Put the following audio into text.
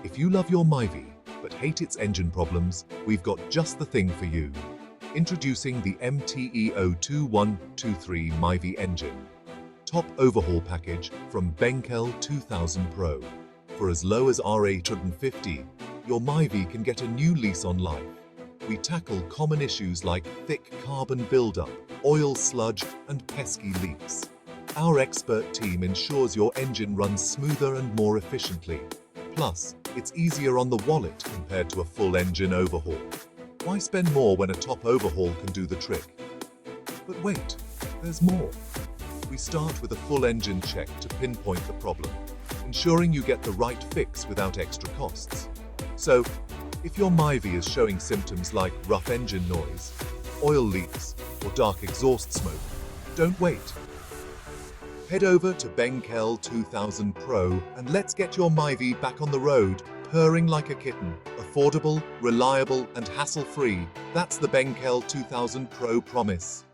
If you love your Myvi but hate its engine problems, we've got just the thing for you. Introducing the MTE02123 Myvi engine. Top overhaul package from KL 2000 Pro. For as low as R850, your Myvi can get a new lease on life. We tackle common issues like thick carbon buildup, oil sludge, and pesky leaks. Our expert team ensures your engine runs smoother and more efficiently. Plus, it's easier on the wallet compared to a full engine overhaul. Why spend more when a top overhaul can do the trick? But wait, there's more. We start with a full engine check to pinpoint the problem, ensuring you get the right fix without extra costs. So, if your Myvi is showing symptoms like rough engine noise, oil leaks, or dark exhaust smoke, don't wait. Head over to KL 2000 Pro and let's get your Myvi back on the road, purring like a kitten. Affordable, reliable, and hassle-free. That's the KL 2000 Pro promise.